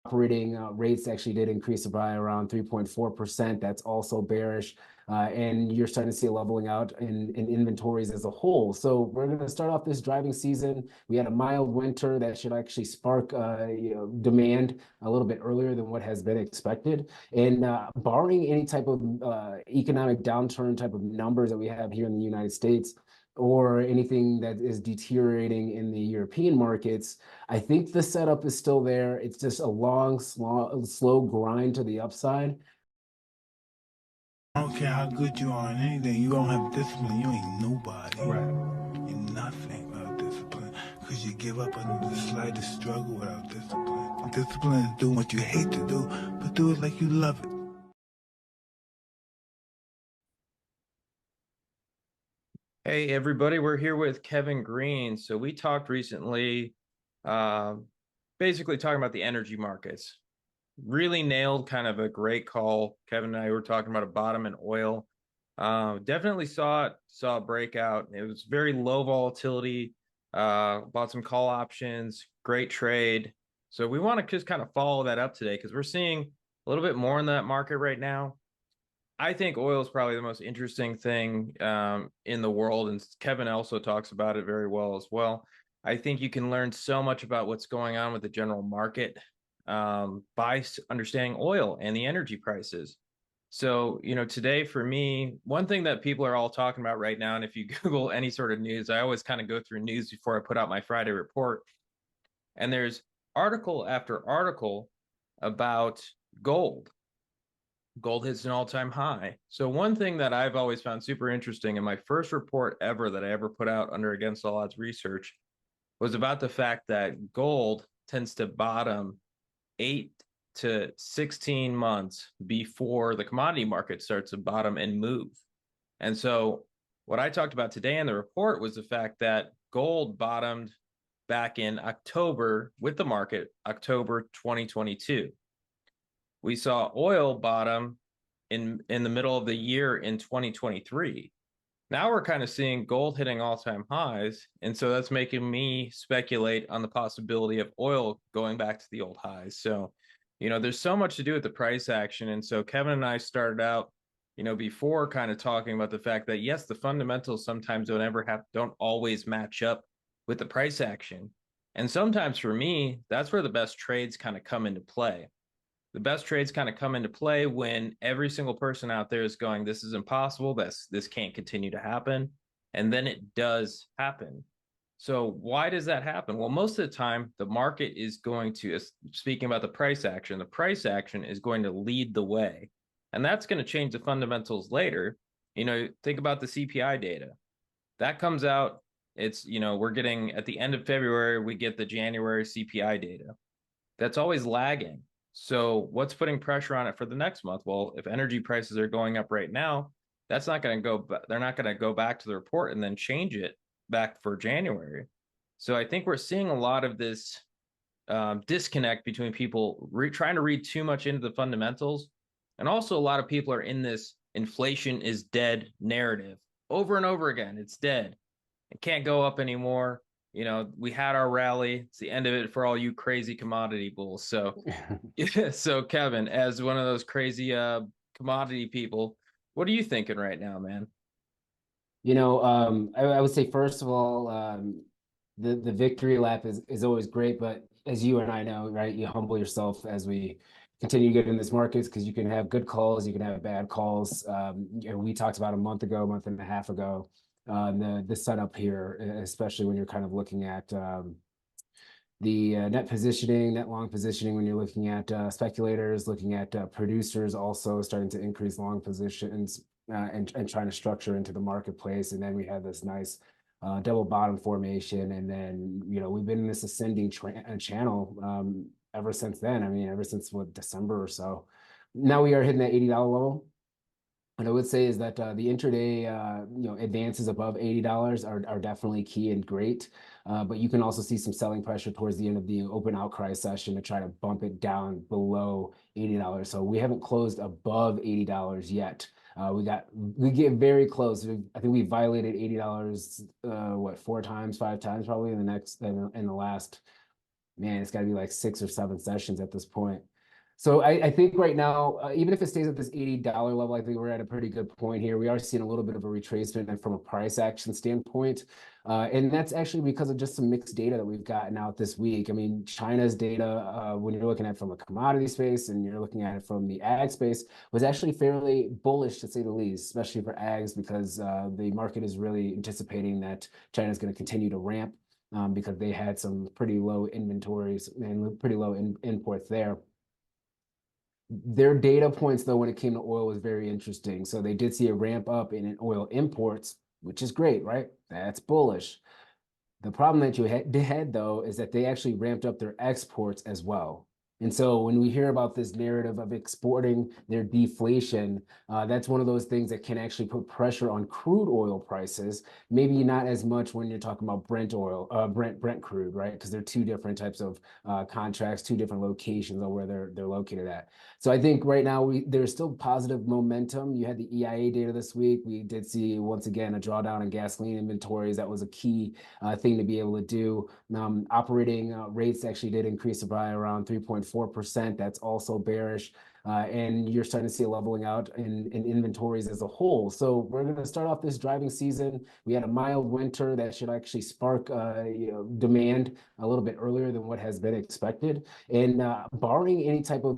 operating rates actually did increase by around 3.4%. That's also bearish. And you're starting to see a leveling out in inventories as a whole. So we're going to start off this driving season. We had a mild winter that should actually spark demand a little bit earlier than what has been expected. And barring any type of economic downturn type of numbers that we have here in the United States, or anything that is deteriorating in the European markets, I think the setup is still there. It's just a long, slow grind to the upside. I don't care how good you are in anything, you don't have discipline, you ain't nobody. Right. You're nothing without discipline, because you give up on the slightest struggle without discipline. Discipline is doing what you hate to do, but do it like you love it. Hey everybody, we're here with Kevin Green. So we talked recently, basically talking about the energy markets. Really nailed kind of a great call. Kevin and I were talking about a bottom in oil. Definitely saw a breakout. It was very low volatility. Bought some call options, great trade. So we want to just kind of follow that up today because we're seeing a little bit more in that market right now. I think oil is probably the most interesting thing in the world, and Kevin also talks about it very well as well. I think you can learn so much about what's going on with the general market by understanding oil and the energy prices. So, today for me, one thing that people are all talking about right now, and if you Google any sort of news, I always kind of go through news before I put out my Friday report, and there's article after article about gold. Gold hits an all-time high. So one thing that I've always found super interesting in my first report ever that I ever put out under Against All Odds Research was about the fact that gold tends to bottom 8 to 16 months before the commodity market starts to bottom and move. And so what I talked about today in the report was the fact that gold bottomed back in October with the market, October 2022. We saw oil bottom in the middle of the year in 2023. Now we're kind of seeing gold hitting all-time highs, and so that's making me speculate on the possibility of oil going back to the old highs. So, there's so much to do with the price action, and so Kevin and I started out, before kind of talking about the fact that yes, the fundamentals sometimes don't always match up with the price action, and sometimes for me, that's where the best trades kind of come into play. The best trades kind of come into play when every single person out there is going, this is impossible, this can't continue to happen. And then it does happen. So why does that happen? Well, most of the time, the market is going to, speaking about the price action is going to lead the way. And that's going to change the fundamentals later. Think about the CPI data. That comes out, we're getting, at the end of February, we get the January CPI data. That's always lagging. So what's putting pressure on it for the next month? Well, if energy prices are going up right now, that's not going to go, they're not going to go back to the report and then change it back for January. So I think we're seeing a lot of this disconnect between people trying to read too much into the fundamentals. And also a lot of people are in this inflation is dead narrative over and over again. It's dead. It can't go up anymore. We had our rally. It's the end of it for all you crazy commodity bulls. So, so Kevin, as one of those crazy commodity people, what are you thinking right now, man? I would say, first of all, the victory lap is always great, but as you and I know, right, you humble yourself as we continue to get in this markets, because you can have good calls, you can have bad calls. We talked about a month and a half ago, the setup here, especially when you're kind of looking at the net long positioning, when you're looking at speculators, looking at producers also starting to increase long positions and trying to structure into the marketplace. And then we have this nice double bottom formation. And then, we've been in this ascending channel ever since then. I mean, ever since December or so. Now we are hitting that $80 level. What I would say is that the intraday, advances above $80 are definitely key and great. But you can also see some selling pressure towards the end of the open outcry session to try to bump it down below $80. So we haven't closed above $80 yet. We get very close. I think we violated $80, 5 times probably in the last man, it's got to be like 6 or 7 sessions at this point. So I think right now, even if it stays at this $80 level, I think we're at a pretty good point here. We are seeing a little bit of a retracement from a price action standpoint. And that's actually because of just some mixed data that we've gotten out this week. I mean, China's data, when you're looking at it from a commodity space and you're looking at it from the ag space, was actually fairly bullish, to say the least, especially for ags, because the market is really anticipating that China is going to continue to ramp because they had some pretty low inventories and pretty low imports there. Their data points, though, when it came to oil was very interesting. So they did see a ramp up in oil imports, which is great, right? That's bullish. The problem that you had, though, is that they actually ramped up their exports as well. And so when we hear about this narrative of exporting their deflation, that's one of those things that can actually put pressure on crude oil prices. Maybe not as much when you're talking about Brent oil, Brent crude, right? Because they're two different types of contracts, two different locations of where they're located at. So I think right now there's still positive momentum. You had the EIA data this week. We did see once again a drawdown in gasoline inventories. That was a key thing to be able to do. Operating rates actually did increase by around 3.4%. That's also bearish. And you're starting to see a leveling out in inventories as a whole. So we're going to start off this driving season. We had a mild winter that should actually spark demand a little bit earlier than what has been expected. And barring any type of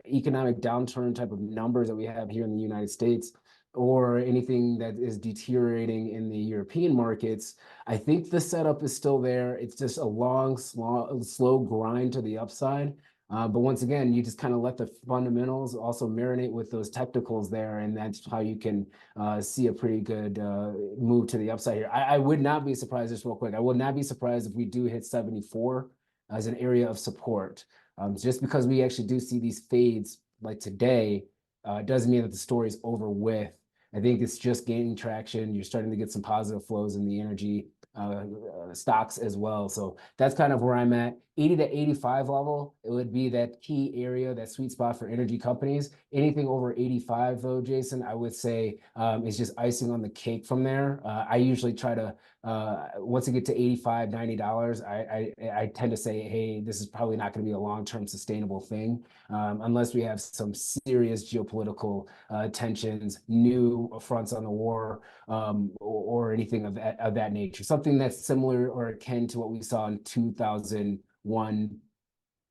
economic downturn type of numbers that we have here in the United States, or anything that is deteriorating in the European markets, I think the setup is still there. It's just a long, slow grind to the upside. But once again, you just kind of let the fundamentals also marinate with those technicals there, and that's how you can see a pretty good move to the upside here. I would not be surprised, just real quick, I would not be surprised if we do hit 74 as an area of support. Just because we actually do see these fades like today, doesn't mean that the story's over with. I think it's just gaining traction. You're starting to get some positive flows in the energy stocks as well. So that's kind of where I'm at. 80 to 85 level, it would be that key area, that sweet spot for energy companies. Anything over 85 though, Jason, I would say is just icing on the cake from there. I usually try to, once I get to 85, $90, I tend to say, hey, this is probably not going to be a long-term sustainable thing unless we have some serious geopolitical tensions, new fronts on the war, or anything of that nature. Something that's similar or akin to what we saw in 2001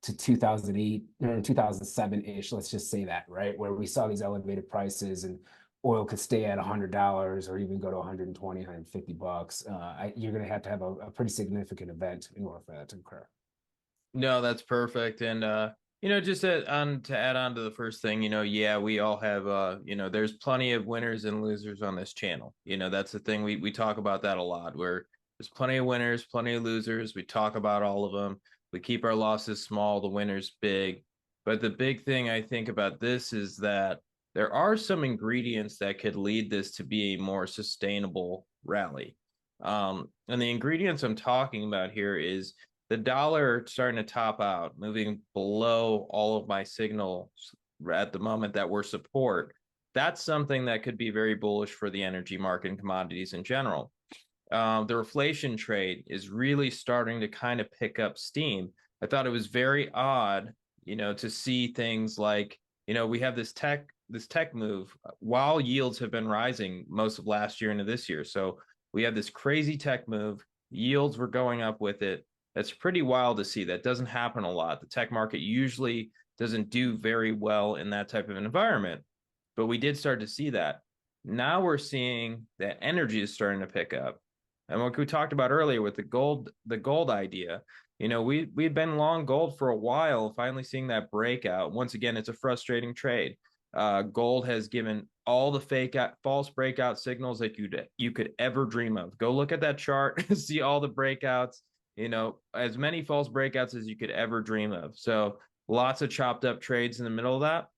to 2008 or 2007-ish, let's just say that, right? Where we saw these elevated prices and oil could stay at $100 or even go to 120, 150 bucks. You're going to have a pretty significant event in order for that to occur. No, that's perfect. And just to add on to the first thing, yeah, we all have there's plenty of winners and losers on this channel. That's the thing, we talk about that a lot, where there's plenty of winners, plenty of losers. We talk about all of them. We keep our losses small, the winners big. But the big thing I think about this is that there are some ingredients that could lead this to be a more sustainable rally. And the ingredients I'm talking about here is the dollar starting to top out, moving below all of my signals at the moment that we're support. That's something that could be very bullish for the energy market and commodities in general. The reflation trade is really starting to kind of pick up steam. I thought it was very odd, to see things like, we have this tech move while yields have been rising most of last year into this year. So we have this crazy tech move, yields were going up with it. That's pretty wild to see. That doesn't happen a lot. The tech market usually doesn't do very well in that type of environment, but we did start to see that. Now we're seeing that energy is starting to pick up. And what we talked about earlier with the gold idea, we'd been long gold for a while, finally seeing that breakout. Once again, it's a frustrating trade. Gold has given all the false breakout signals that you could ever dream of. Go look at that chart, see all the breakouts, as many false breakouts as you could ever dream of. So lots of chopped up trades in the middle of that.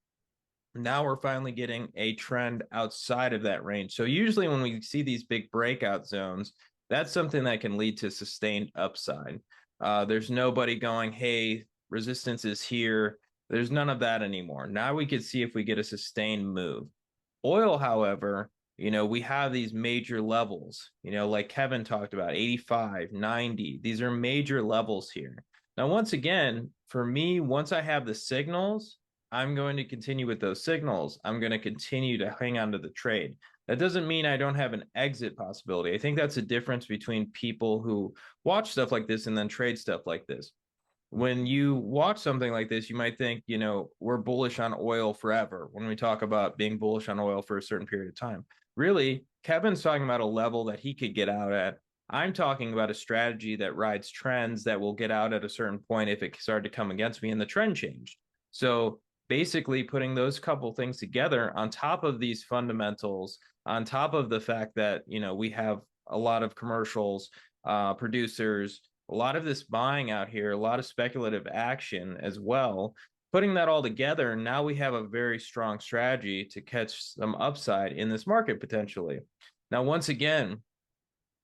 Now we're finally getting a trend outside of that range. So usually when we see these big breakout zones, that's something that can lead to sustained upside. There's nobody going, hey, resistance is here. There's none of that anymore. Now we could see if we get a sustained move. Oil, however, we have these major levels, like Kevin talked about, 85, 90. These are major levels here. Now, once again, for me, once I have the signals, I'm going to continue with those signals. I'm going to continue to hang on to the trade. That doesn't mean I don't have an exit possibility. I think that's a difference between people who watch stuff like this and then trade stuff like this. When you watch something like this, you might think, you know, we're bullish on oil forever when we talk about being bullish on oil for a certain period of time. Really, Kevin's talking about a level that he could get out at. I'm talking about a strategy that rides trends that will get out at a certain point if it started to come against me and the trend changed. So basically putting those couple things together on top of these fundamentals, on top of the fact that, you know, we have a lot of commercials, producers, a lot of this buying out here, a lot of speculative action as well. Putting that all together, now we have a very strong strategy to catch some upside in this market potentially. Now, once again,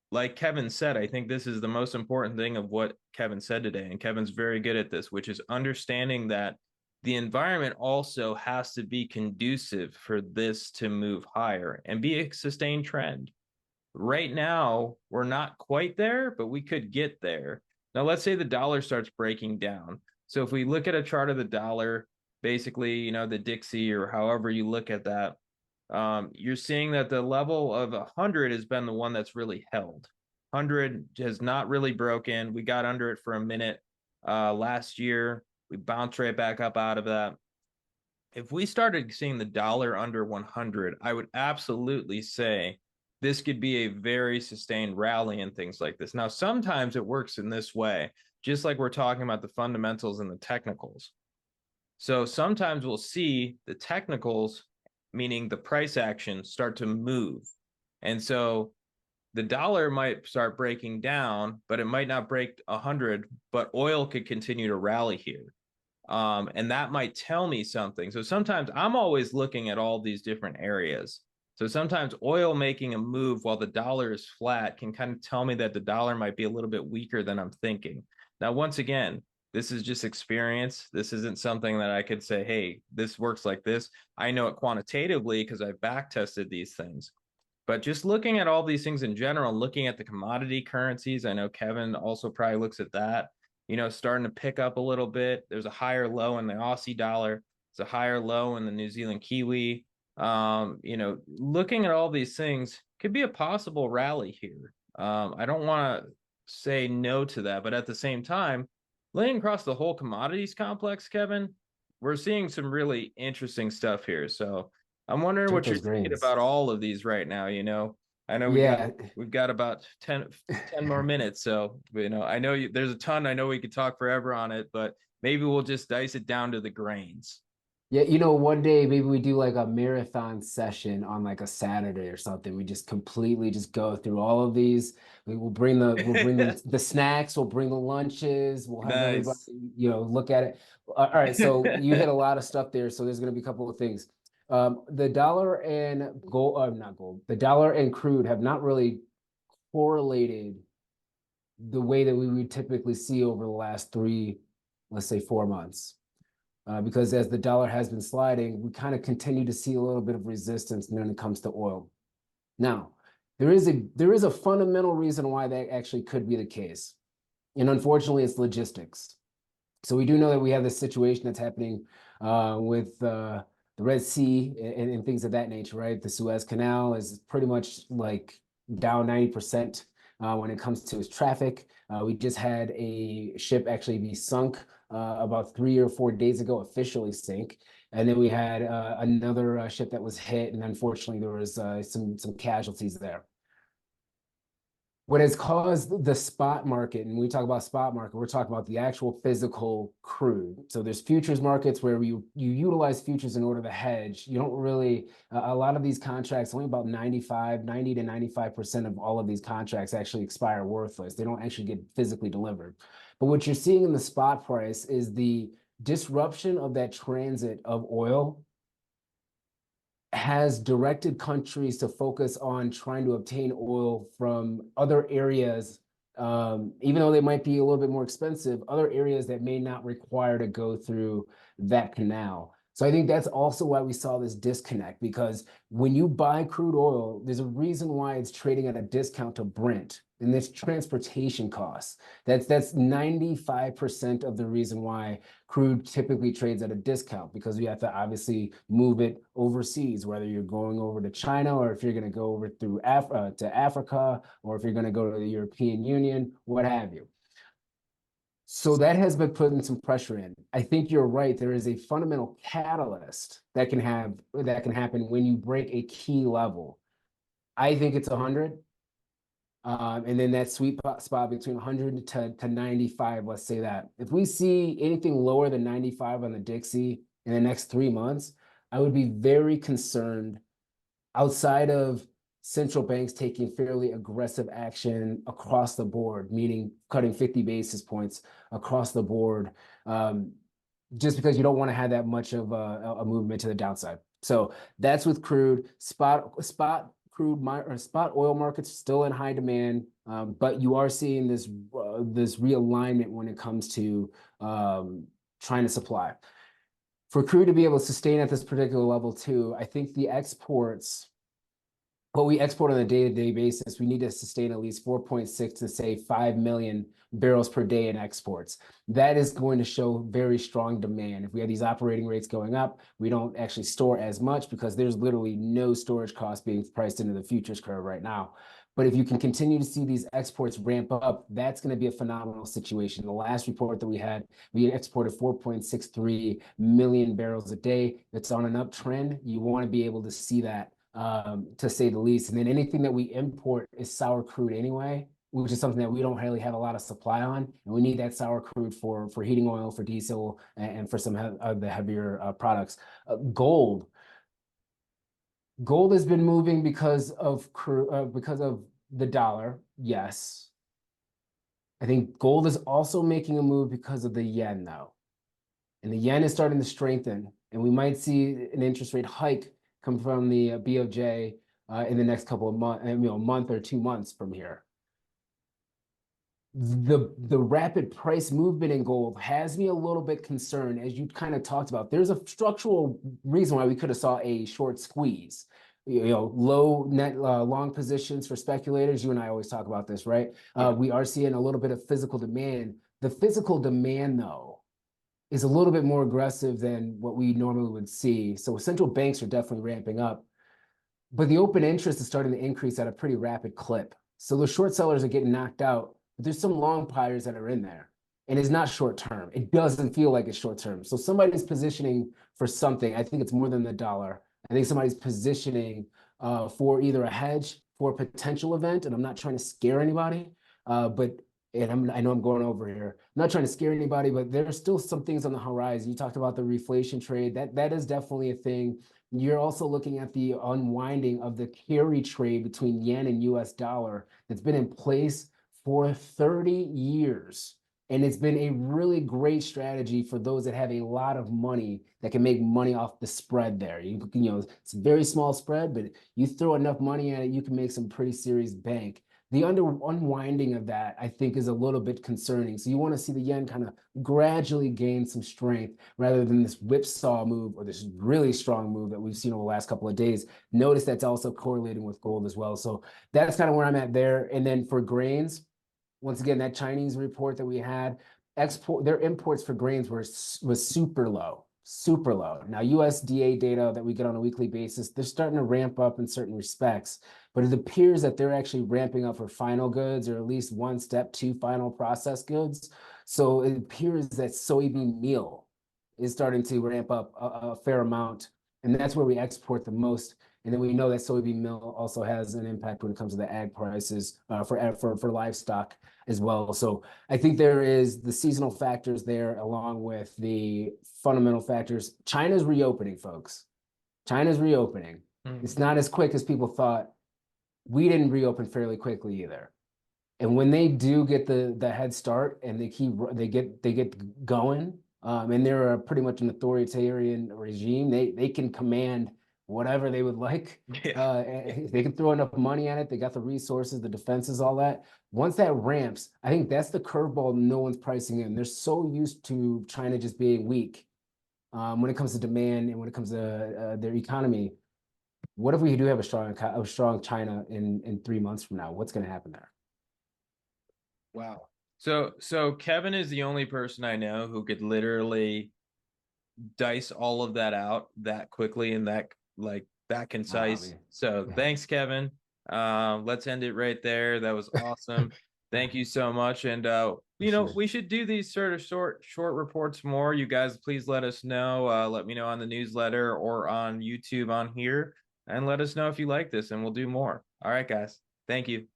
like Kevin said, I think this is the most important thing of what Kevin said today, and Kevin's very good at this, which is understanding that the environment also has to be conducive for this to move higher and be a sustained trend. Right now, we're not quite there, but we could get there. Now, let's say the dollar starts breaking down. So if we look at a chart of the dollar, basically, you know, the Dixie or however you look at that, you're seeing that the level of 100 has been the one that's really held. 100 has not really broken. We got under it for a minute last year. We bounced right back up out of that. If we started seeing the dollar under 100, I would absolutely say this could be a very sustained rally and things like this. Now, sometimes it works in this way, just like we're talking about the fundamentals and the technicals. So sometimes we'll see the technicals, meaning the price action, start to move. And so the dollar might start breaking down, but it might not break 100, but oil could continue to rally here. And that might tell me something. So sometimes I'm always looking at all these different areas. So sometimes oil making a move while the dollar is flat can kind of tell me that the dollar might be a little bit weaker than I'm thinking. Now, once again, this is just experience. This isn't something that I could say, hey, this works like this. I know it quantitatively because I've back tested these things. But just looking at all these things in general, looking at the commodity currencies, I know Kevin also probably looks at that, you know, starting to pick up a little bit. There's a higher low in the Aussie dollar. There's a higher low in the New Zealand Kiwi. You know, looking at all these things could be a possible rally here. I don't want to say no to that, but at the same time, laying across the whole commodities complex, Kevin, we're seeing some really interesting stuff here. So I'm wondering what you're thinking about all of these right now. You know, I know we've got about 10 more minutes. So, you know, I know there's a ton. I know we could talk forever on it, but maybe we'll just dice it down to the grains. Yeah, you know, one day maybe we do like a marathon session on like a Saturday or something. We just completely just go through all of these. We will bring the snacks, we'll bring the lunches, we'll have everybody, you know, look at it. All right, so you hit a lot of stuff there. So there's going to be a couple of things. The dollar and gold, not gold, the dollar and crude have not really correlated the way that we would typically see over the last let's say 4 months. Because as the dollar has been sliding, we kind of continue to see a little bit of resistance when it comes to oil. Now, there is a fundamental reason why that actually could be the case. And unfortunately, it's logistics. So we do know that we have this situation that's happening with the Red Sea and things of that nature, right? The Suez Canal is pretty much like down 90% when it comes to its traffic. We just had a ship actually be sunk about 3 or 4 days ago, officially sink. And then we had another ship that was hit, and unfortunately there was some casualties there. What has caused the spot market, and when we talk about spot market, we're talking about the actual physical crude. So there's futures markets where you utilize futures in order to hedge. You don't really, a lot of these contracts, only about 90 to 95% of all of these contracts actually expire worthless. They don't actually get physically delivered. But what you're seeing in the spot price is the disruption of that transit of oil has directed countries to focus on trying to obtain oil from other areas, even though they might be a little bit more expensive, other areas that may not require to go through that canal. So I think that's also why we saw this disconnect, because when you buy crude oil, there's a reason why it's trading at a discount to Brent. and it's transportation costs. That's 95% of the reason why crude typically trades at a discount, because you have to obviously move it overseas, whether you're going over to China or if you're going to go over through to Africa, or if you're going to go to the European Union, what have you. So that has been putting some pressure in. I think you're right. There is a fundamental catalyst that can happen when you break a key level. I think it's 100. And then that sweet spot between 100 to 95, let's say that. If we see anything lower than 95 on the Dixie in the next 3 months, I would be very concerned, outside of central banks taking fairly aggressive action across the board, meaning cutting 50 basis points across the board, just because you don't want to have that much of a movement to the downside. So that's with crude. Spot crude or spot oil markets still in high demand, but you are seeing this realignment when it comes to trying to supply. For crude to be able to sustain at this particular level too, I think the exports, what we export on a day-to-day basis, we need to sustain at least 4.6 to say 5 million barrels per day in exports. That is going to show very strong demand. If we have these operating rates going up, we don't actually store as much because there's literally no storage cost being priced into the futures curve right now. But if you can continue to see these exports ramp up, that's going to be a phenomenal situation. The last report that we had, we exported 4.63 million barrels a day. That's on an uptrend. You want to be able to see that, to say the least. And then anything that we import is sour crude anyway, which is something that we don't really have a lot of supply on. And we need that sour crude for heating oil, for diesel, and for some of the heavier products. Gold has been moving because of the dollar. Yes. I think gold is also making a move because of the yen, though. And the yen is starting to strengthen, and we might see an interest rate hike come from the BOJ in the next couple of months, month or 2 months from here. The rapid price movement in gold has me a little bit concerned, as you kind of talked about. There's a structural reason why we could have saw a short squeeze. Low net long positions for speculators. You and I always talk about this, right? We are seeing a little bit of physical demand. The physical demand, though, is a little bit more aggressive than what we normally would see. So central banks are definitely ramping up, but the open interest is starting to increase at a pretty rapid clip. So the short sellers are getting knocked out, but there's some long buyers that are in there, and it's not short term. It doesn't feel like it's short term. So somebody's positioning for something. I think it's more than the dollar. I think somebody's positioning for either a hedge, for a potential event, and I'm not trying to scare anybody, I know I'm going over here. I'm not trying to scare anybody, but there are still some things on the horizon. You talked about the reflation trade. That is definitely a thing. You're also looking at the unwinding of the carry trade between yen and US dollar that's been in place for 30 years. And it's been a really great strategy for those that have a lot of money that can make money off the spread there. It's a very small spread, but you throw enough money at it, you can make some pretty serious bank. The unwinding of that, I think, is a little bit concerning. So you want to see the yen kind of gradually gain some strength rather than this whipsaw move or this really strong move that we've seen over the last couple of days. Notice that's also correlating with gold as well. So that's kind of where I'm at there. And then for grains, once again, that Chinese report that we had, their imports for grains was super low. Super low. Now, USDA data that we get on a weekly basis, they're starting to ramp up in certain respects, but it appears that they're actually ramping up for final goods, or at least one step to final processed goods. So it appears that soybean meal is starting to ramp up a fair amount, and that's where we export the most. And then we know that soybean meal also has an impact when it comes to the ag prices for livestock as well. So I think there is the seasonal factors there, along with the fundamental factors. China's reopening, folks. China's reopening. It's not as quick as people thought. We didn't reopen fairly quickly either. And when they do get the head start and they get going, and they're pretty much an authoritarian regime, they can command whatever they would like. Yeah. They can throw enough money at it. They got the resources, the defenses, all that. Once that ramps, I think that's the curveball no one's pricing in. They're so used to China just being weak when it comes to demand and when it comes to their economy. What if we do have a strong China in 3 months from now? What's going to happen there? Wow. So Kevin is the only person I know who could literally dice all of that out that quickly and that concise. Man. So thanks, Kevin. Let's end it right there. That was awesome. Thank you so much. And Sure. we should do these sort of short reports more. You guys, please let us know. Let me know on the newsletter or on YouTube on here, and let us know if you like this, and we'll do more. All right, guys. Thank you.